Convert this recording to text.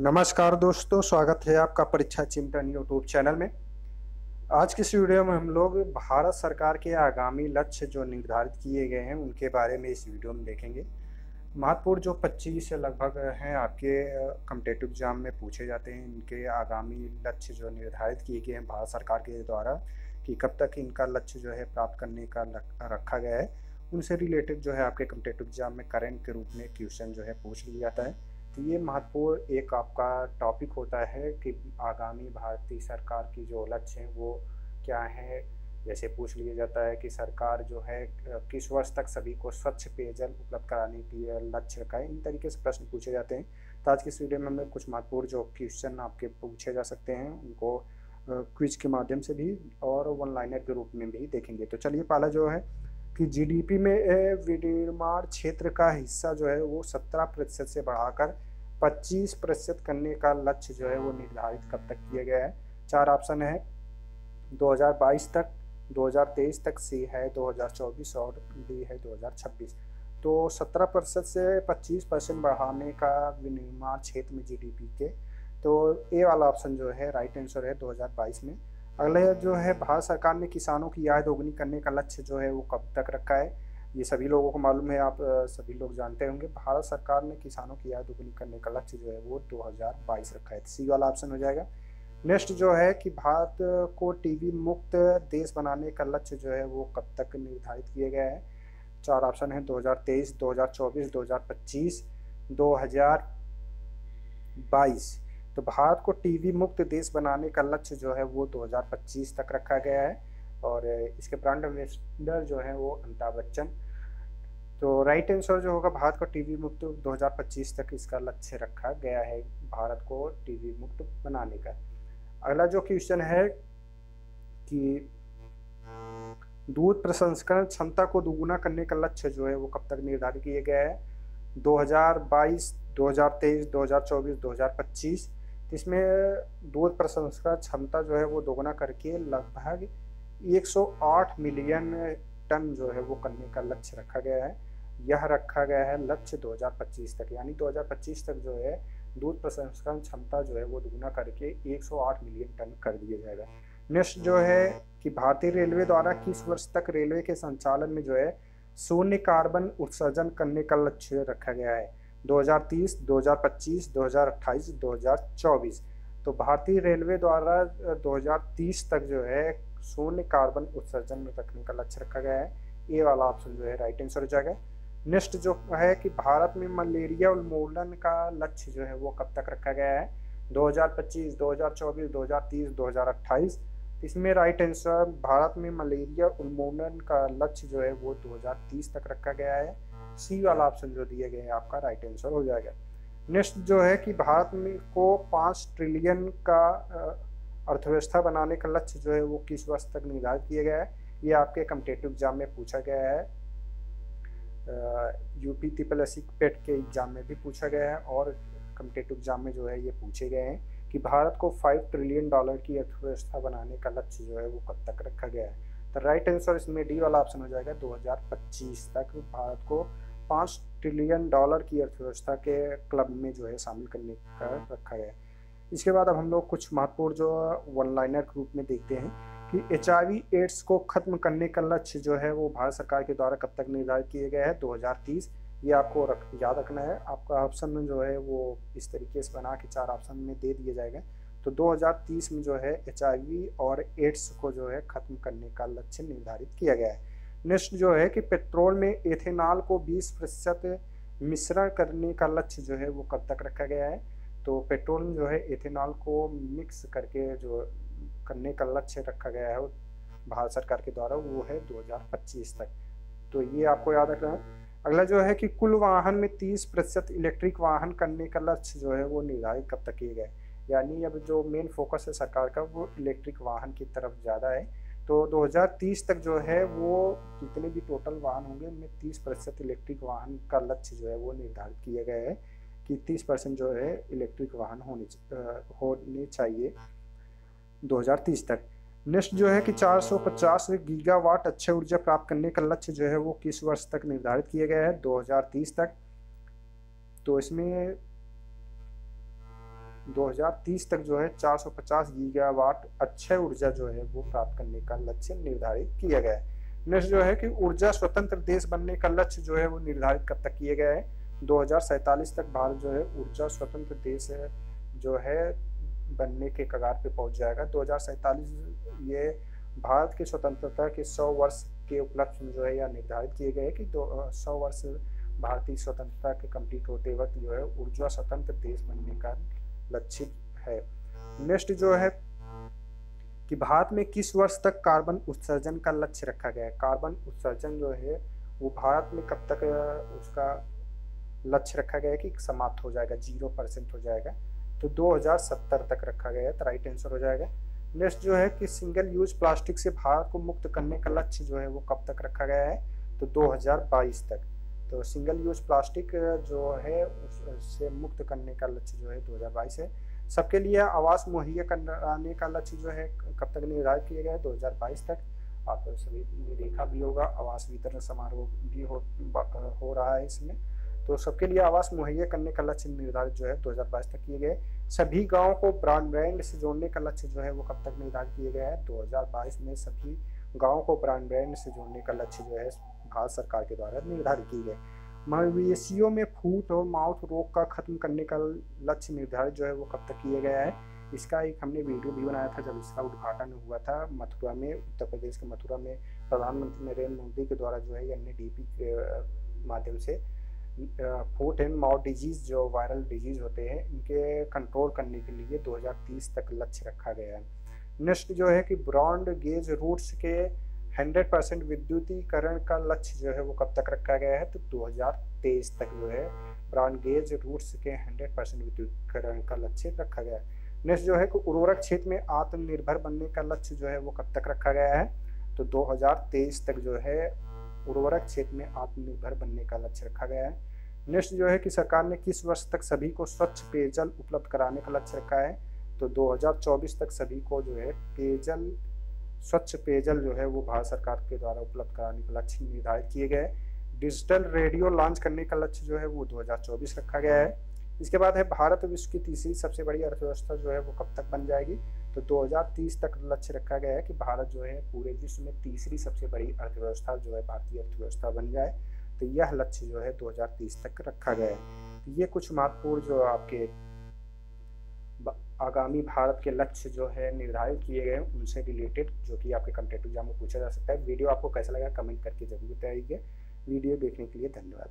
नमस्कार दोस्तों, स्वागत है आपका परीक्षा चिंतन यूट्यूब चैनल में। आज की इस वीडियो में हम लोग भारत सरकार के आगामी लक्ष्य जो निर्धारित किए गए हैं उनके बारे में इस वीडियो में देखेंगे। महत्वपूर्ण जो 25 से लगभग हैं आपके कॉम्पिटिटिव एग्जाम में पूछे जाते हैं, इनके आगामी लक्ष्य जो निर्धारित किए गए हैं भारत सरकार के द्वारा कि कब तक इनका लक्ष्य जो है प्राप्त करने का रखा गया है, उनसे रिलेटेड जो है आपके कॉम्पिटिटिव एग्जाम में करंट के रूप में क्वेश्चन जो है पूछ लिया जाता है। तो ये महत्वपूर्ण एक आपका टॉपिक होता है कि आगामी भारतीय सरकार की जो लक्ष्य हैं वो क्या है। जैसे पूछ लिया जाता है कि सरकार जो है किस वर्ष तक सभी को स्वच्छ पेयजल उपलब्ध कराने की लक्ष्य रखा है। इन तरीके से प्रश्न पूछे जाते हैं। तो आज की इस वीडियो में हमें कुछ महत्वपूर्ण जो क्वेश्चन आपके पूछे जा सकते हैं उनको क्विज के माध्यम से भी और वन लाइनर के रूप में भी देखेंगे। तो चलिए, पहला जो है कि जीडीपी में विनिर्माण क्षेत्र का हिस्सा जो है वो 17% से बढ़ाकर 25% करने का लक्ष्य जो है वो निर्धारित कब तक किया गया है। 4 ऑप्शन है, 2022 तक, 2023 तक, सी है 2024 और डी है 2026। तो 17% से 25% बढ़ाने का विनिर्माण क्षेत्र में जीडीपी के, तो ए वाला ऑप्शन जो है राइट आंसर है 2022 में। अगला जो है भारत सरकार ने किसानों की आय दोगुनी करने का लक्ष्य जो है वो कब तक रखा है। ये सभी लोगों को मालूम है, आप सभी लोग जानते होंगे। भारत सरकार ने किसानों की आय दोगुनी करने का लक्ष्य जो है वो 2022 रखा है। सी वाला ऑप्शन हो जाएगा। नेक्स्ट जो है कि भारत को टीबी मुक्त देश बनाने का लक्ष्य जो है वो कब तक निर्धारित किया गया है। 4 ऑप्शन है, 2023, 2024, 2025, 2022। तो भारत को टीबी मुक्त देश बनाने का लक्ष्य जो है वो 2025 तक रखा गया है और इसके ब्रांड एम्बेसडर जो है वो अमिताभ बच्चन। तो राइट आंसर जो होगा भारत को टीबी मुक्त 2025 तक इसका लक्ष्य रखा गया है, भारत को टीबी मुक्त बनाने का। अगला जो क्वेश्चन है कि दूध प्रसंस्करण क्षमता को दोगुना करने का लक्ष्य जो है वो कब तक निर्धारित किया गया है। 2022, 2023, 2024, 2025। इसमें दूध प्रसंस्करण क्षमता जो है वो दोगुना करके लगभग 108 मिलियन टन जो है वो करने का लक्ष्य रखा गया है। यह रखा गया है लक्ष्य 2025 तक, यानी 2025 तक जो है दूध प्रसंस्करण क्षमता जो है वो दोगुना करके 108 मिलियन टन कर दिया जाएगा। नेक्स्ट जो है कि भारतीय रेलवे द्वारा किस वर्ष तक रेलवे के संचालन में जो है शून्य कार्बन उत्सर्जन करने का लक्ष्य रखा गया है। 2030, 2025, 2028, 2024। तो भारतीय रेलवे द्वारा 2030 तक जो है शून्य कार्बन उत्सर्जन में रखने का लक्ष्य रखा गया है। ए वाला ऑप्शन जो है राइट आंसर हो जाएगा। नेक्स्ट जो है कि भारत में मलेरिया उन्मूलन का लक्ष्य जो है वो कब तक रखा गया है। 2025, 2024, 2030, 2028। इसमें राइट आंसर भारत में मलेरिया उन्मूलन का लक्ष्य जो है वो 2030 तक रखा गया है। सी वाला ऑप्शन जो दिए गए हैं आपका राइट आंसर हो जाएगा। नेक्स्ट जो है कि भारत में को 5 ट्रिलियन का अर्थव्यवस्था बनाने का लक्ष्य जो है वो किस वर्ष तक निर्धारित किया गया है। ये आपके कॉम्पिटिटिव एग्जाम में पूछा गया है, यूपी ट्रिपल पेट के एग्जाम में भी पूछा गया है और कॉम्पिटिटिव एग्जाम में जो है ये पूछे गए हैं कि भारत को 5 ट्रिलियन डॉलर की अर्थव्यवस्था बनाने का लक्ष्य जो है वो कब तक रखा गया है। तो राइट आंसर इसमें डी वाला ऑप्शन हो जाएगा। 2025 तक भारत को 5 ट्रिलियन डॉलर की अर्थव्यवस्था के क्लब में जो है शामिल करने का रखा गया है। इसके बाद अब हम लोग कुछ महत्वपूर्ण जो वन लाइनर के रूप में देखते हैं कि HIV एड्स को खत्म करने का लक्ष्य जो है वो भारत सरकार के द्वारा कब तक निर्धारित किया गया है। 2030। ये आपको याद रखना है। आपका ऑप्शन में जो है वो इस तरीके से बना के 4 ऑप्शन में दे दिए जाएगा। तो 2030 में जो है HIV और एड्स को जो है खत्म करने का लक्ष्य निर्धारित किया गया है। नेक्स्ट जो है कि पेट्रोल में एथेनॉल को 20% मिश्रण करने का लक्ष्य जो है वो कब तक रखा गया है। तो पेट्रोल में जो है एथेनॉल को मिक्स करके जो करने का लक्ष्य रखा गया है भारत सरकार के द्वारा, वो है 2025 तक। तो ये आपको याद रखना है। अगला जो है कि कुल वाहन में 30% इलेक्ट्रिक वाहन करने का लक्ष्य जो है वो निर्धारित कब तक किया गया है। यानी अब जो मेन फोकस है सरकार का वो इलेक्ट्रिक वाहन की तरफ ज़्यादा है। तो 2030 तक जो है वो जितने भी टोटल वाहन होंगे उनमें 30% इलेक्ट्रिक वाहन का लक्ष्य जो है वो निर्धारित किया गया है कि 30% जो है इलेक्ट्रिक वाहन होने चाहिए 2030 तक। नेक्स्ट जो है कि 450 गीगावाट अक्षय ऊर्जा प्राप्त करने का लक्ष्य जो है वो किस वर्ष तक निर्धारित किया गया है। 2030 तक। तो इसमें 2030 तक जो है 450 गीगावाट अक्षय ऊर्जा जो है वो प्राप्त करने का लक्ष्य निर्धारित किया गया है। नेक्स्ट जो है कि ऊर्जा स्वतंत्र देश बनने का लक्ष्य जो है वो निर्धारित कब तक किया गया है? 2047 तक भारत जो है ऊर्जा स्वतंत्र देश जो है बनने के कगार पे पहुंच जाएगा। 2047 ये भारत की स्वतंत्रता के 100 वर्ष के उपलक्ष्य में जो है यह निर्धारित किए गए कि 100 वर्ष भारतीय स्वतंत्रता के कंप्लीट होते वक्त जो है ऊर्जा स्वतंत्र देश बनने का लक्ष्य है। नेक्स्ट जो है कि भारत में किस वर्ष तक कार्बन उत्सर्जन का लक्ष्य रखा गया है? कार्बन उत्सर्जन जो है वो भारत में कब तक उसका लक्ष्य रखा गया है कि समाप्त हो जाएगा, 0% हो जाएगा? तो 2070 तक रखा गया है, तो राइट आंसर हो जाएगा। नेक्स्ट जो है कि सिंगल यूज प्लास्टिक से भारत को मुक्त करने का लक्ष्य जो है वो कब तक रखा गया है? तो 2022 तक। तो सिंगल यूज प्लास्टिक जो है उससे मुक्त करने का लक्ष्य जो है 2022 है। सबके लिए आवास मुहैया कराने का लक्ष्य जो है कब तक निर्धारित किया गया है? 2022 तक। आप सभी ने देखा भी होगा आवास वितरण समारोह भी हो रहा है इसमें। तो सबके लिए आवास मुहैया करने का लक्ष्य निर्धारित जो है 2022 तक किए गए। सभी गांवों को ब्रॉडबैंड से जोड़ने का लक्ष्य जो है वो कब तक निर्धारित किया गया है? 2022 में सभी गांवों को ब्रॉडबैंड से जोड़ने का लक्ष्य जो है भारत सरकार के द्वारा निर्धारित किए गए। मवेशियों में फुट और माउथ रोग का खत्म करने का लक्ष्य निर्धारित जो है वो कब तक किया गया है? इसका एक हमने वीडियो भी बनाया था जब इसका उद्घाटन हुआ था मथुरा में, उत्तर प्रदेश के मथुरा में। प्रधानमंत्री नरेंद्र मोदी के द्वारा जो है NDP के माध्यम से फुट एंड माउथ डिजीज जो वायरल डिजीज होते हैं इनके कंट्रोल करने के लिए 2030 तक लक्ष्य रखा गया है। नेक्स्ट जो है कि ब्रॉड गेज रूट्स के 100% विद्युतीकरण का लक्ष्य जो है वो कब तक रखा गया है? तो 2023 तक जो है ब्रॉड गेज रूट्स के 100% विद्युतीकरण का लक्ष्य रखा गया है। नेक्स्ट जो है कि उर्वरक क्षेत्र में आत्मनिर्भर बनने का लक्ष्य जो है वो कब तक रखा गया है? तो 2023 तक जो है उर्वरक क्षेत्र में आत्मनिर्भर बनने का लक्ष्य रखा गया है। नेक्स्ट जो है कि सरकार ने किस वर्ष तक सभी को स्वच्छ पेयजल उपलब्ध कराने का लक्ष्य रखा है? तो 2024 तक सभी को जो है स्वच्छ पेयजल जो है वो भारत सरकार के द्वारा उपलब्ध कराने का लक्ष्य निर्धारित किए गए। डिजिटल रेडियो लॉन्च करने का लक्ष्य जो है वो 2024 रखा गया है। इसके बाद है भारत विश्व की तीसरी सबसे बड़ी अर्थव्यवस्था जो है वो कब तक बन जाएगी? तो 2030 तक लक्ष्य रखा गया है कि भारत जो है पूरे विश्व में तीसरी सबसे बड़ी अर्थव्यवस्था जो है भारतीय अर्थव्यवस्था बन जाए। तो यह लक्ष्य जो है 2030 तक रखा गया है। तो ये कुछ महत्वपूर्ण जो आपके आगामी भारत के लक्ष्य जो है निर्धारित किए गए उनसे रिलेटेड जो कि आपके कॉम्पिटिटिव एग्जाम में पूछा जा सकता है। वीडियो आपको कैसा लगा कमेंट करके जरूर बताइए। वीडियो देखने के लिए धन्यवाद।